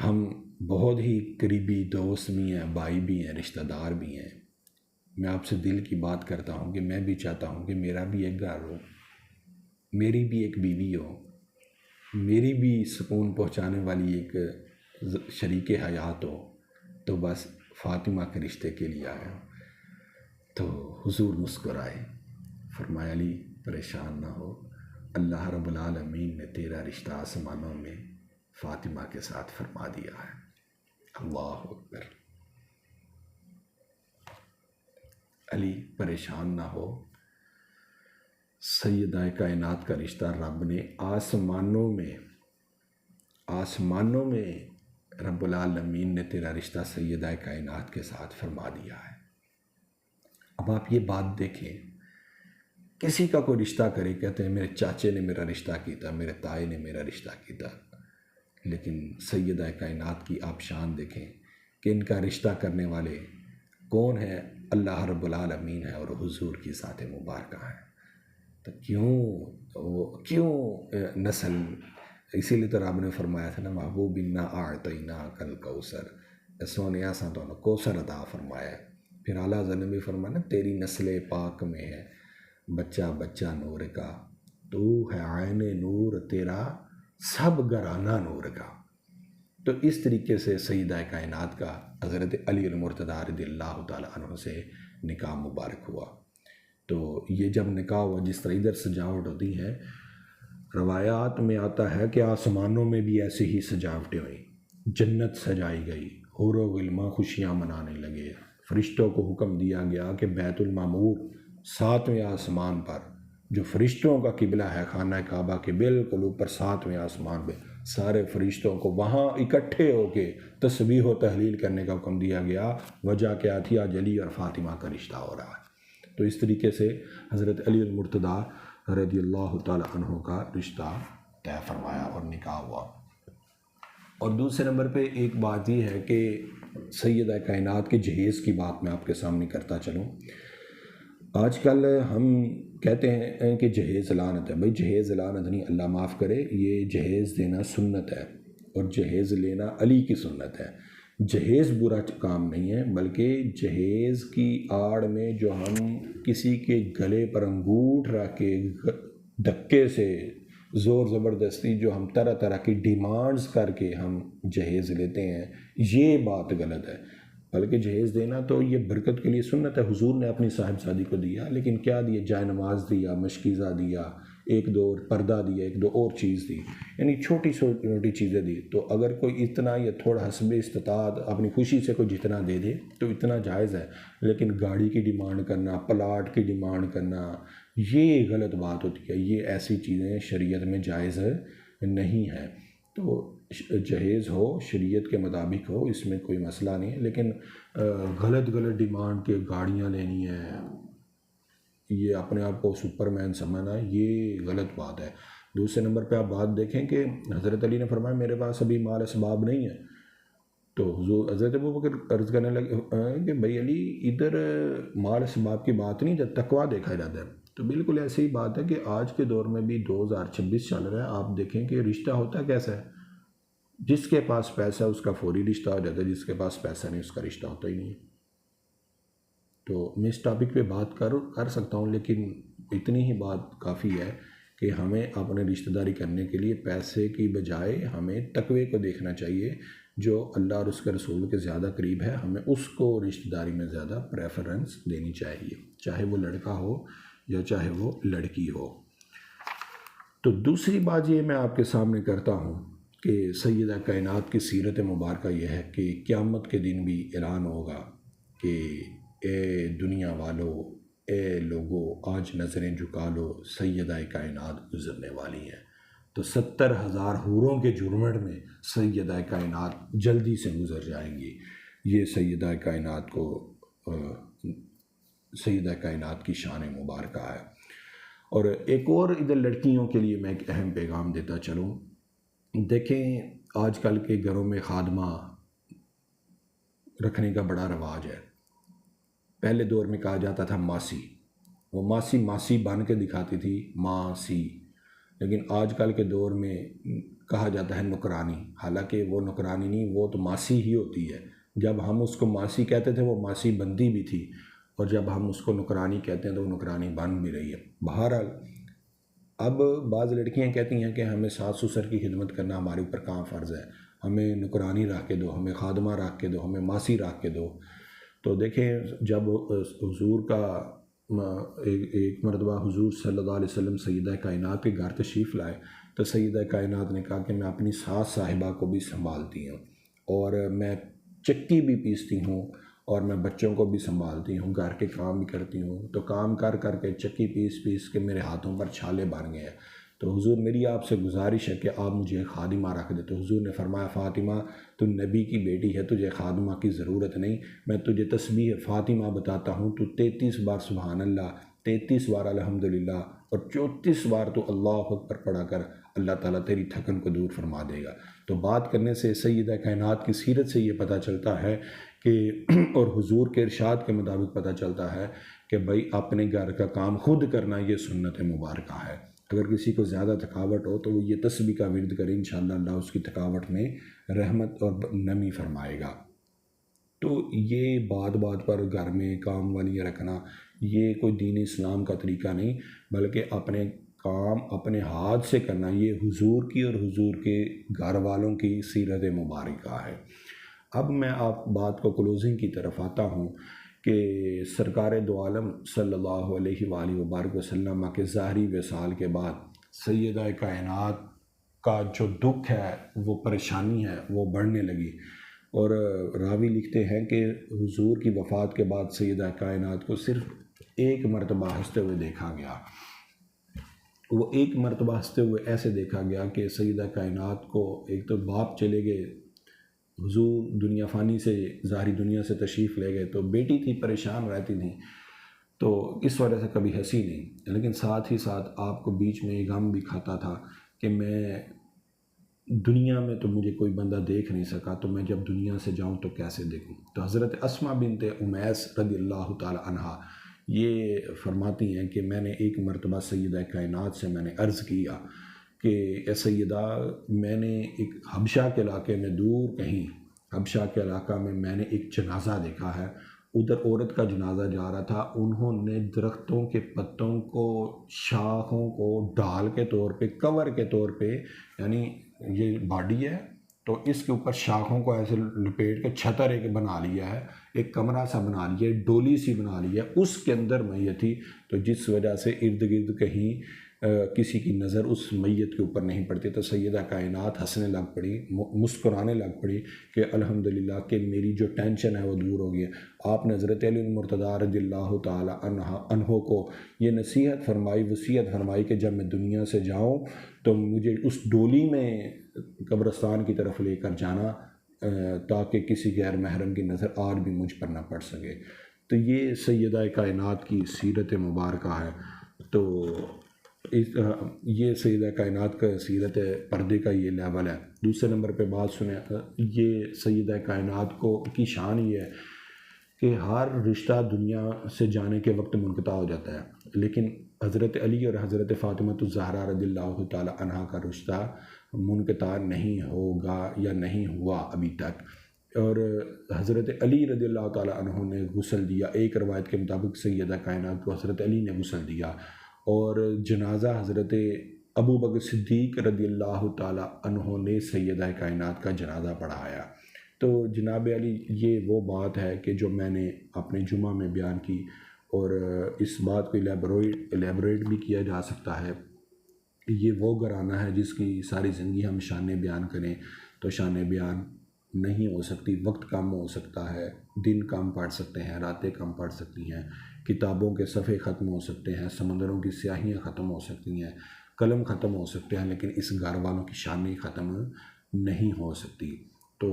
ہم بہت ہی قریبی دوست بھی ہیں، بھائی بھی ہیں، رشتہ دار بھی ہیں۔ میں آپ سے دل کی بات کرتا ہوں کہ میں بھی چاہتا ہوں کہ میرا بھی ایک گھر ہو، میری بھی ایک بیوی ہو، میری بھی سکون پہنچانے والی ایک شریک حیات ہو، تو بس فاطمہ کے رشتے کے لیے آیا ہوں۔ تو حضور مسکرائے، فرمایا علی پریشان نہ ہو، اللہ رب العالمین نے تیرا رشتہ آسمانوں میں فاطمہ کے ساتھ فرما دیا ہے۔ اللہ اکبر۔ علی پریشان نہ ہو، سیدہ کائنات کا رشتہ رب نے آسمانوں میں رب العالمین نے تیرا رشتہ سیدہ کائنات کے ساتھ فرما دیا ہے۔ اب آپ یہ بات دیکھیں، کسی کا کوئی رشتہ کرے کہتے ہیں میرے چاچے نے میرا رشتہ کیتا، میرے تائے نے میرا رشتہ کیتا، لیکن سیدہ کائنات کی آپ شان دیکھیں کہ ان کا رشتہ کرنے والے کون ہیں؟ اللہ رب العالمین ہے اور حضور کی ذات مبارکہ ہے۔ تو کیوں نسل، اسی لیے تو رب نے فرمایا تھا نا محبوب انا اعطیناک الکوثر، سونے اساں تو کوثر عطا فرمایا ہے۔ پھر اعلیٰ حضرت نے بھی فرمایا تیری نسل پاک میں ہے بچہ بچہ نور کا، تو ہے عین نور تیرا سب گھرانہ نور کا۔ تو اس طریقے سے سیدہ کائنات کا حضرت علی المرتضیٰ رضی اللہ تعالیٰ عنہ سے نکاح مبارک ہوا۔ تو یہ جب نکاح ہوا، جس طرح ادھر سجاوٹ ہوتی ہے، روایات میں آتا ہے کہ آسمانوں میں بھی ایسی ہی سجاوٹیں ہوئیں، جنت سجائی گئی، حور و غلمان خوشیاں منانے لگے، فرشتوں کو حکم دیا گیا کہ بیت المعمور 7ویں آسمان پر، جو فرشتوں کا قبلہ ہے خانہ کعبہ کے بالکل اوپر 7ویں آسمان پہ، سارے فرشتوں کو وہاں اکٹھے ہو کے تسبیح و تحلیل کرنے کا حکم دیا گیا۔ وجہ کیا تھی؟ آج علی اور فاطمہ کا رشتہ ہو رہا ہے۔ تو اس طریقے سے حضرت علی المرتضیٰ رضی اللہ تعالی عنہ کا رشتہ طے فرمایا اور نکاح ہوا۔ اور دوسرے نمبر پہ ایک بات یہ ہے کہ سیدہ کائنات کے جہیز کی بات میں آپ کے سامنے کرتا چلوں۔ آج کل ہم کہتے ہیں کہ جہیز لعنت ہے۔ بھائی جہیز لعنت نہیں، اللہ معاف کرے، یہ جہیز دینا سنت ہے اور جہیز لینا علی کی سنت ہے۔ جہیز برا کام نہیں ہے، بلکہ جہیز کی آڑ میں جو ہم کسی کے گلے پر انگوٹھ رکھ کے دھکے سے زور زبردستی جو ہم طرح طرح کی ڈیمانڈز کر کے ہم جہیز لیتے ہیں، یہ بات غلط ہے۔ بلکہ جہیز دینا تو یہ برکت کے لیے سنت ہے، حضور نے اپنی صاحب زادی کو دیا، لیکن کیا دیا؟ جائے نماز دیا، مشکیزہ دیا، ایک دو پردہ دیا، ایک دو اور چیز دی، یعنی چھوٹی چھوٹی چیزیں دی۔ تو اگر کوئی اتنا یا تھوڑا حسب استطاعت اپنی خوشی سے کوئی جتنا دے دے تو اتنا جائز ہے، لیکن گاڑی کی ڈیمانڈ کرنا، پلاٹ کی ڈیمانڈ کرنا، یہ غلط بات ہوتی ہے۔ یہ ایسی چیزیں شریعت میں جائز نہیں ہیں۔ تو جہیز ہو شریعت کے مطابق ہو، اس میں کوئی مسئلہ نہیں ہے، لیکن غلط ڈیمانڈ کے گاڑیاں لینی ہے، یہ اپنے آپ کو سپر مین سمجھنا، یہ غلط بات ہے۔ دوسرے نمبر پہ آپ بات دیکھیں کہ حضرت علی نے فرمایا میرے پاس ابھی مال اسباب نہیں ہے، تو حضرت ابوبکر عرض کرنے لگے کہ بھائی علی ادھر مال اسباب کی بات نہیں، جب تقویٰ دیکھا جاتا ہے۔ تو بالکل ایسی ہی بات ہے کہ آج کے دور میں بھی 2026 چل رہا ہے، آپ دیکھیں کہ رشتہ ہوتا کیسا ہے؟ جس کے پاس پیسہ ہے اس کا فوری رشتہ ہو جاتا ہے، جس کے پاس پیسہ نہیں اس کا رشتہ ہوتا ہی نہیں ہے۔ تو میں اس ٹاپک پہ بات کر سکتا ہوں، لیکن اتنی ہی بات کافی ہے کہ ہمیں اپنے رشتہ داری کرنے کے لیے پیسے کی بجائے ہمیں تقوی کو دیکھنا چاہیے۔ جو اللہ اور اس کے رسول کے زیادہ قریب ہے، ہمیں اس کو رشتہ داری میں زیادہ پریفرنس دینی چاہیے، چاہے وہ لڑکا ہو یا چاہے وہ لڑکی ہو۔ تو دوسری بات یہ میں آپ کے سامنے کرتا ہوں کہ سیدہ کائنات کی سیرت مبارکہ یہ ہے کہ قیامت کے دن بھی اعلان ہوگا کہ اے دنیا والو، اے لوگو، آج نظریں جھکا لو، سیدہ کائنات گزرنے والی ہیں۔ تو 70,000 حوروں کے جھرمٹ میں سیدہ کائنات جلدی سے گزر جائیں گی۔ یہ سیدہ کائنات کو سیدہ کائنات کی شان مبارکہ ہے۔ اور ایک اور ادھر لڑکیوں کے لیے میں ایک اہم پیغام دیتا چلوں۔ دیکھیں آج کل کے گھروں میں خادمہ رکھنے کا بڑا رواج ہے۔ پہلے دور میں کہا جاتا تھا ماسی، وہ ماسی بن کے دکھاتی تھی، ماسی، لیکن آج کل کے دور میں کہا جاتا ہے نکرانی، حالانکہ وہ نکرانی نہیں، وہ تو ماسی ہی ہوتی ہے۔ جب ہم اس کو ماسی کہتے تھے وہ ماسی بندی بھی تھی، اور جب ہم اس کو نکرانی کہتے ہیں تو وہ نکرانی بن بھی رہی ہے۔ بہرحال اب بعض لڑکیاں کہتی ہیں کہ ہمیں ساس سسر کی خدمت کرنا ہمارے اوپر کہاں فرض ہے، ہمیں نکرانی رکھ کے دو، ہمیں خادمہ رکھ کے دو، ہمیں ماسی رکھ کے دو۔ تو دیکھیں جب حضور کا ایک مرتبہ حضور صلی اللہ علیہ وسلم سیدہ کائنات کے گھر تشریف لائے تو سیدہ کائنات نے کہا کہ میں اپنی ساس صاحبہ کو بھی سنبھالتی ہوں، اور میں چکی بھی پیستی ہوں، اور میں بچوں کو بھی سنبھالتی ہوں، گھر کے کام بھی کرتی ہوں۔ تو کام کر کے چکی پیس کے میرے ہاتھوں پر چھالے بن گئے ہیں۔ تو حضور میری آپ سے گزارش ہے کہ آپ مجھے خادمہ رکھ دے۔ تو حضور نے فرمایا فاطمہ تو نبی کی بیٹی ہے، تجھے خادمہ کی ضرورت نہیں، میں تجھے تسبیح فاطمہ بتاتا ہوں، تو 33 بار سبحان اللہ، 33 بار الحمدللہ اور 34 بار تو اللہ اکبر پڑھا کر، اللہ تعالیٰ تیری تھکن کو دور فرما دے گا۔ تو بات کرنے سے سیدہ کائنات کی سیرت سے یہ پتہ چلتا ہے کہ اور حضور کے ارشاد کے مطابق پتہ چلتا ہے کہ بھائی اپنے گھر کا کام خود کرنا یہ سنت مبارکہ ہے۔ اگر کسی کو زیادہ تھکاوٹ ہو تو وہ یہ تسبیح کا ورد کرے، انشاءاللہ اللہ اس کی تھکاوٹ میں رحمت اور نمی فرمائے گا۔ تو یہ بات بات پر گھر میں کام والی رکھنا یہ کوئی دین اسلام کا طریقہ نہیں، بلکہ اپنے کام اپنے ہاتھ سے کرنا یہ حضور کی اور حضور کے گھر والوں کی سیرت مبارکہ ہے۔ اب میں آپ بات کو کلوزنگ کی طرف آتا ہوں کہ سرکار دو عالم صلی اللہ علیہ وآلہ وبارک وسلم کے ظاہری وصال کے بعد سیدہ کائنات کا جو دکھ ہے، وہ پریشانی ہے، وہ بڑھنے لگی، اور راوی لکھتے ہیں کہ حضور کی وفات کے بعد سیدہ کائنات کو صرف ایک مرتبہ ہنستے ہوئے دیکھا گیا۔ وہ ایک مرتبہ ہنستے ہوئے ایسے دیکھا گیا کہ سیدہ کائنات کو ایک تو باپ چلے گئے، حضور دنیا فانی سے ظاہری دنیا سے تشریف لے گئے، تو بیٹی تھی پریشان رہتی تھی، تو اس وجہ سے کبھی ہنسی نہیں، لیکن ساتھ ہی ساتھ آپ کو بیچ میں یہ غم بھی کھاتا تھا کہ میں دنیا میں تو مجھے کوئی بندہ دیکھ نہیں سکا، تو میں جب دنیا سے جاؤں تو کیسے دیکھوں۔ تو حضرت اسماء بنت امیس رضی اللہ تعالی عنہا یہ فرماتی ہیں کہ میں نے ایک مرتبہ سیدہ کائنات سے میں نے عرض کیا کہ اے سیدہ، میں نے ایک حبشہ کے علاقے میں دور کہیں حبشہ کے علاقہ میں نے ایک جنازہ دیکھا ہے، ادھر عورت کا جنازہ جا رہا تھا، انہوں نے درختوں کے پتوں کو، شاخوں کو ڈال کے طور پہ، کور کے طور پہ، یعنی یہ باڈی ہے تو اس کے اوپر شاخوں کو ایسے لپیٹ کے چھتر ایک بنا لیا ہے، ایک کمرہ سا بنا لیا ہے، ڈولی سی بنا لی ہے، اس کے اندر میت تھی، تو جس وجہ سے ارد گرد کہیں کسی کی نظر اس میت کے اوپر نہیں پڑتی، تو سیدہ کائنات ہنسنے لگ پڑی، مسکرانے لگ پڑی کہ الحمدللہ کہ میری جو ٹینشن ہے وہ دور ہو گئی ہے۔ آپ نے حضرت علی المرتضیٰ رضی اللہ تعالی عنہ کو یہ نصیحت فرمائی، وصیت فرمائی کہ جب میں دنیا سے جاؤں تو مجھے اس ڈولی میں قبرستان کی طرف لے کر جانا تاکہ کسی غیر محرم کی نظر اور بھی مجھ پر نہ پڑ سکے۔ تو یہ سیدہ کائنات کی سیرت مبارکہ ہے۔ تو یہ سیدہ کائنات کا سیرت پردے کا یہ لیول ہے۔ دوسرے نمبر پہ بات سنیں، یہ سیدہ کائنات کو کی شان یہ ہے کہ ہر رشتہ دنیا سے جانے کے وقت منقطع ہو جاتا ہے، لیکن حضرت علی اور حضرت فاطمہ الزہرا رضی اللہ تعالی عنہا کا رشتہ منقطع نہیں ہوگا یا نہیں ہوا ابھی تک۔ اور حضرت علی رضی اللہ تعالی عنہ نے غسل دیا، ایک روایت کے مطابق سیدہ کائنات کو حضرت علی نے غسل دیا، اور جنازہ حضرت ابو بکر صدیق رضی اللہ تعالی عنہ نے سیدہ کائنات کا جنازہ پڑھایا۔ تو جناب علی یہ وہ بات ہے کہ جو میں نے اپنے جمعہ میں بیان کی، اور اس بات کو الیبوریٹ بھی کیا جا سکتا ہے۔ یہ وہ گھرانہ ہے جس کی ساری زندگی ہم شان بیان کریں تو شان بیان نہیں ہو سکتی، وقت کم ہو سکتا ہے، دن کم پڑھ سکتے ہیں، راتیں کم پڑھ سکتی ہیں، کتابوں کے صفحے ختم ہو سکتے ہیں، سمندروں کی سیاہیاں ختم ہو سکتی ہیں، قلم ختم ہو سکتے ہیں، لیکن اس گھر والوں کی شان ختم نہیں ہو سکتی۔ تو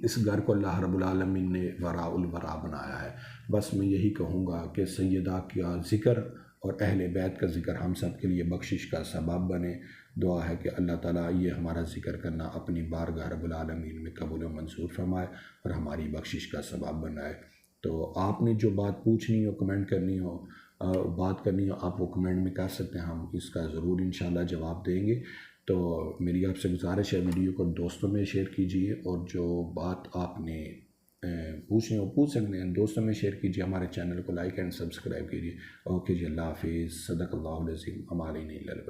اس گھر کو اللہ رب العالمین نے وراء الورا بنایا ہے۔ بس میں یہی کہوں گا کہ سیدہ کا ذکر اور اہل بیت کا ذکر ہم سب کے لیے بخشش کا سبب بنے۔ دعا ہے کہ اللہ تعالیٰ یہ ہمارا ذکر کرنا اپنی بارگاہ رب العالمین میں قبول و منظور فرمائے اور ہماری بخشش کا سبب بنائے۔ تو آپ نے جو بات پوچھنی ہو، کمنٹ کرنی ہو، بات کرنی ہو، آپ وہ کمنٹ میں کر سکتے ہیں، ہم اس کا ضرور انشاءاللہ جواب دیں گے۔ تو میری آپ سے گزارش ہے، ویڈیو کو دوستوں میں شیئر کیجیے، اور جو بات آپ نے پوچھنی ہو پوچھ سکتے ہیں، دوستوں میں شیئر کیجیے، ہمارے چینل کو لائک اینڈ سبسکرائب کیجیے۔ اوکے جی، اللہ حافظ، صدق اللہ العظیم، ہمارے نہیں اللہ